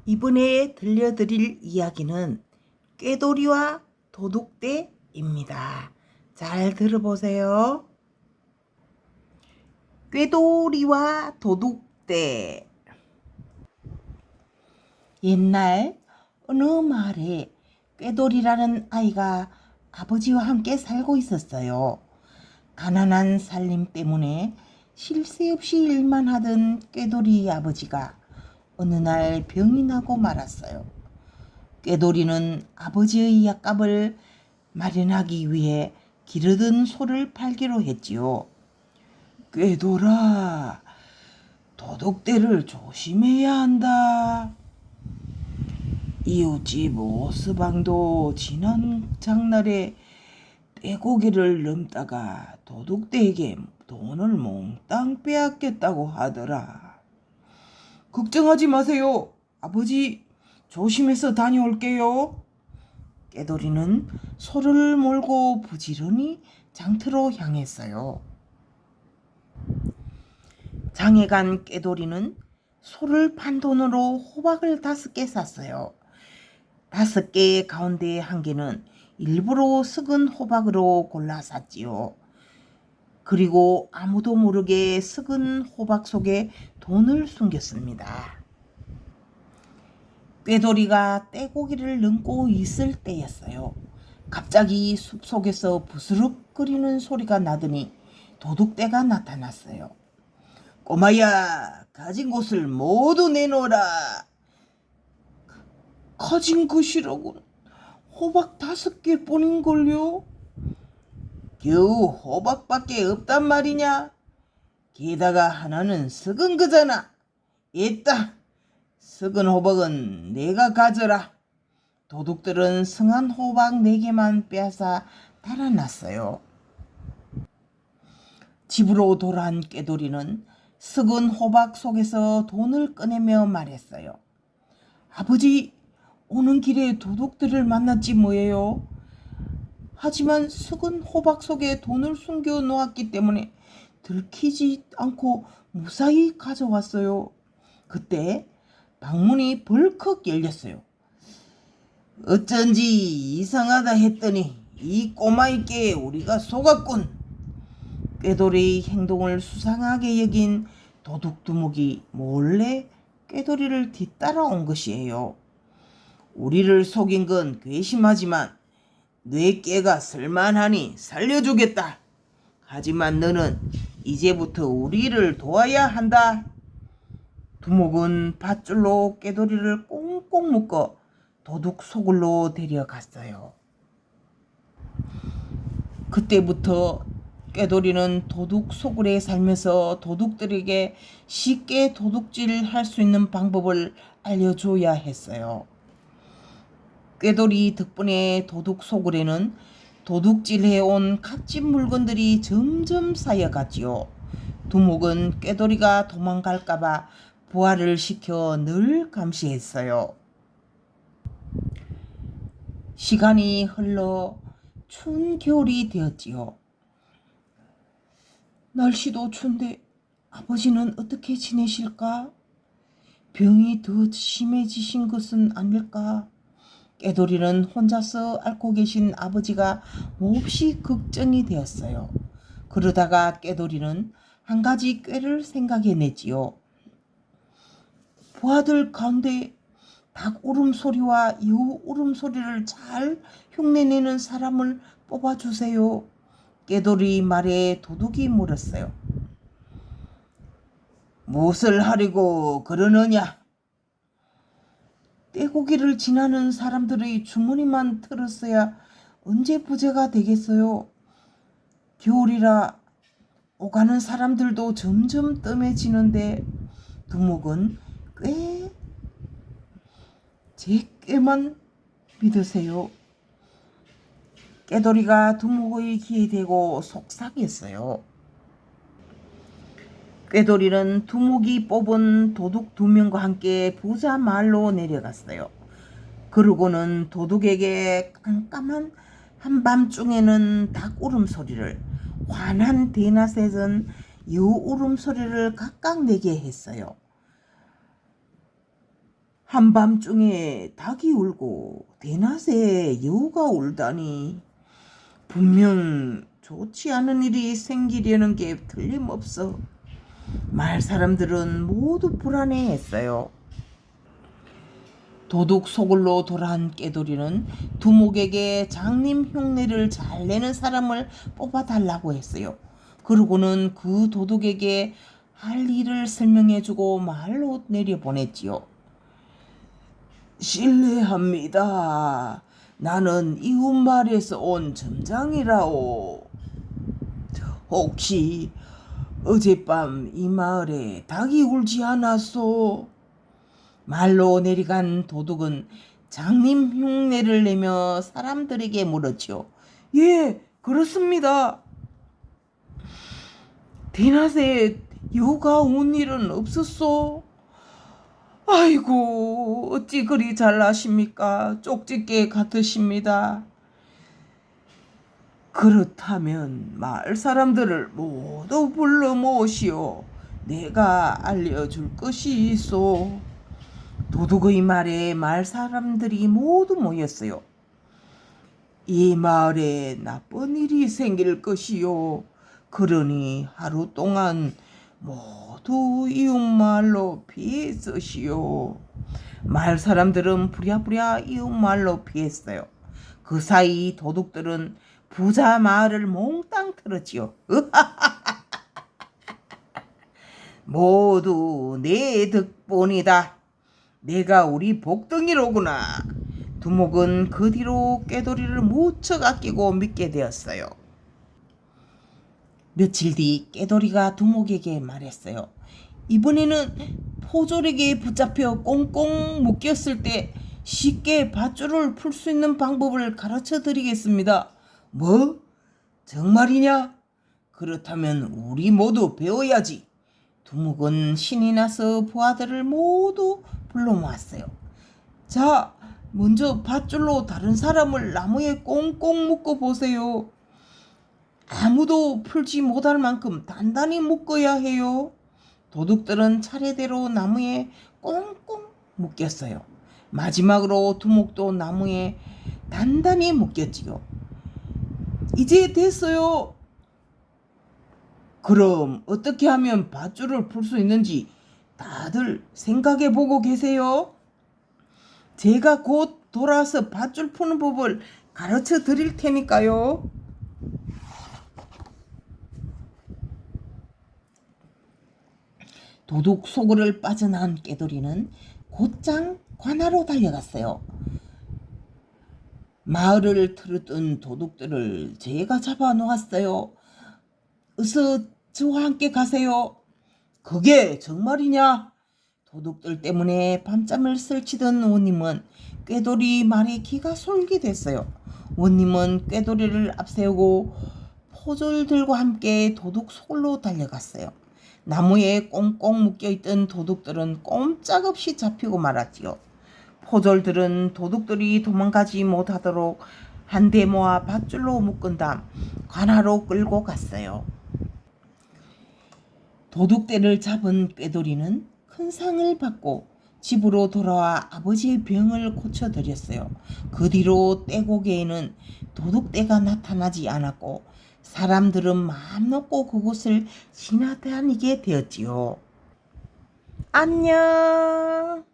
이번에 들려드릴 이야기는 꾀돌이와 도둑대입니다. 잘 들어보세요. 꾀돌이와 도둑대. 옛날 어느 마을에 꾀돌이라는 아이가 아버지와 함께 살고 있었어요. 가난한 살림 때문에 쉴 새 없이 일만 하던 꾀돌이 아버지가 어느 날 병이 나고 말았어요. 꾀돌이는 아버지의 약값을 마련하기 위해 기르던 소를 팔기로 했지요. 꾀돌아, 도둑대를 조심해야 한다. 이웃집 오스방도 지난 장날에 떼고기를 넘다가 도둑대에게 돈을 몽땅 빼앗겼다고 하더라. 걱정하지 마세요. 아버지 조심해서 다녀올게요. 꾀돌이는 소를 몰고 부지런히 장터로 향했어요. 장에 간 꾀돌이는 소를 판 돈으로 호박을 5개 샀어요. 5개 가운데 1개는 일부러 썩은 호박으로 골라 샀지요. 그리고 아무도 모르게 썩은 호박 속에 돈을 숨겼습니다. 꾀돌이가 떼고기를 넣고 있을 때였어요. 갑자기 숲속에서 부스럭거리는 소리가 나더니 도둑대가 나타났어요. 꼬마야, 가진 것을 모두 내놓으라. 가진 것이라고는 호박 5개 뿐인걸요. 겨우 호박밖에 없단 말이냐? 게다가 하나는 썩은 거잖아. 있다. 썩은 호박은 내가 가져라. 도둑들은 성한 호박 4개만 빼앗아 달아났어요. 집으로 돌아온 꾀돌이는 썩은 호박 속에서 돈을 꺼내며 말했어요. 아버지, 오는 길에 도둑들을 만났지 뭐예요. 하지만 썩은 호박 속에 돈을 숨겨 놓았기 때문에 들키지 않고 무사히 가져왔어요. 그때 방문이 벌컥 열렸어요. 어쩐지 이상하다 했더니 이 꼬마이께 우리가 속았군. 꾀돌이의 행동을 수상하게 여긴 도둑두목이 몰래 꾀돌이를 뒤따라온 것이에요. 우리를 속인 건 괘씸하지만 뇌 깨가 쓸만하니 살려주겠다. 하지만 너는 이제부터 우리를 도와야 한다. 두목은 밧줄로 꾀돌이를 꽁꽁 묶어 도둑 소굴로 데려갔어요. 그때부터 꾀돌이는 도둑 소굴에 살면서 도둑들에게 쉽게 도둑질할 수 있는 방법을 알려줘야 했어요. 꾀돌이 덕분에 도둑 소굴에는 도둑질해온 값진 물건들이 점점 쌓여갔지요. 두목은 꾀돌이가 도망갈까봐 부하를 시켜 늘 감시했어요. 시간이 흘러 추운 겨울이 되었지요. 날씨도 추운데 아버지는 어떻게 지내실까? 병이 더 심해지신 것은 아닐까? 꾀돌이는 혼자서 앓고 계신 아버지가 몹시 걱정이 되었어요. 그러다가 꾀돌이는 한 가지 꾀를 생각해냈지요. 부하들 가운데 닭 울음소리와 여우 울음소리를 잘 흉내내는 사람을 뽑아주세요. 꾀돌이 말에 도둑이 물었어요. 무엇을 하려고 그러느냐? 떼고기를 지나는 사람들의 주머니만 털었어야 언제 부자가 되겠어요. 겨울이라 오가는 사람들도 점점 뜸해지는데 두목은 제 꾀만 믿으세요. 꾀돌이가 두목의 귀에 대고 속삭였어요. 꾀돌이는 두목이 뽑은 도둑 2명과 함께 부자 마을로 내려갔어요. 그러고는 도둑에게 깜깜한 한밤중에는 닭 울음소리를, 환한 대낮에는 여우 울음소리를 각각 내게 했어요. 한밤중에 닭이 울고 대낮에 여우가 울다니 분명 좋지 않은 일이 생기려는 게 틀림없어. 마을 사람들은 모두 불안해했어요. 도둑 소굴로 돌아온 깨돌이는 두목에게 장님 흉내를 잘 내는 사람을 뽑아달라고 했어요. 그러고는 그 도둑에게 할 일을 설명해주고 마을로 내려보냈지요. 실례합니다. 나는 이웃마을에서 온 점장이라오. 혹시 어젯밤 이 마을에 닭이 울지 않았소? 말로 내려간 도둑은 장님 흉내를 내며 사람들에게 물었지요. 예, 그렇습니다. 대낮에 여우가 온 일은 없었소? 아이고, 어찌 그리 잘나십니까? 쪽집게 같으십니다. 그렇다면 마을 사람들을 모두 불러 모으시오. 내가 알려줄 것이 있어. 도둑의 말에 마을 사람들이 모두 모였어요. 이 마을에 나쁜 일이 생길 것이요. 그러니 하루 동안 모두 이웃마을로 피했으시오. 마을 사람들은 부랴부랴 이웃마을로 피했어요. 그 사이 도둑들은 부자 마을을 몽땅 틀었지요. 모두 내 덕분이다. 내가 우리 복덩이로구나. 두목은 그 뒤로 깨돌이를 무척 아끼고 믿게 되었어요. 며칠 뒤 깨돌이가 두목에게 말했어요. 이번에는 포졸에게 붙잡혀 꽁꽁 묶였을 때 쉽게 밧줄을 풀 수 있는 방법을 가르쳐 드리겠습니다. 뭐? 정말이냐? 그렇다면 우리 모두 배워야지. 두목은 신이 나서 부하들을 모두 불러 모았어요. 자, 먼저 밧줄로 다른 사람을 나무에 꽁꽁 묶어 보세요. 아무도 풀지 못할 만큼 단단히 묶어야 해요. 도둑들은 차례대로 나무에 꽁꽁 묶였어요. 마지막으로 두목도 나무에 단단히 묶였지요. 이제 됐어요. 그럼 어떻게 하면 밧줄을 풀 수 있는지 다들 생각해 보고 계세요? 제가 곧 돌아와서 밧줄 푸는 법을 가르쳐 드릴 테니까요. 도둑 소굴을 빠져나온 깨돌이는 곧장 관하로 달려갔어요. 마을을 틀었던 도둑들을 제가 잡아놓았어요. 어서 저와 함께 가세요. 그게 정말이냐? 도둑들 때문에 밤잠을 설치던 원님은 꾀돌이 말에 귀가 솔깃했어요. 원님은 꾀돌이를 앞세우고 포졸들과 함께 도둑 소굴로 달려갔어요. 나무에 꽁꽁 묶여있던 도둑들은 꼼짝없이 잡히고 말았지요. 포졸들은 도둑들이 도망가지 못하도록 한데 모아 밧줄로 묶은 다음 관하로 끌고 갔어요. 도둑대를 잡은 꾀돌이는 큰 상을 받고 집으로 돌아와 아버지의 병을 고쳐드렸어요. 그 뒤로 떼고개에는 도둑대가 나타나지 않았고 사람들은 마음 놓고 그곳을 지나다니게 되었지요. 안녕.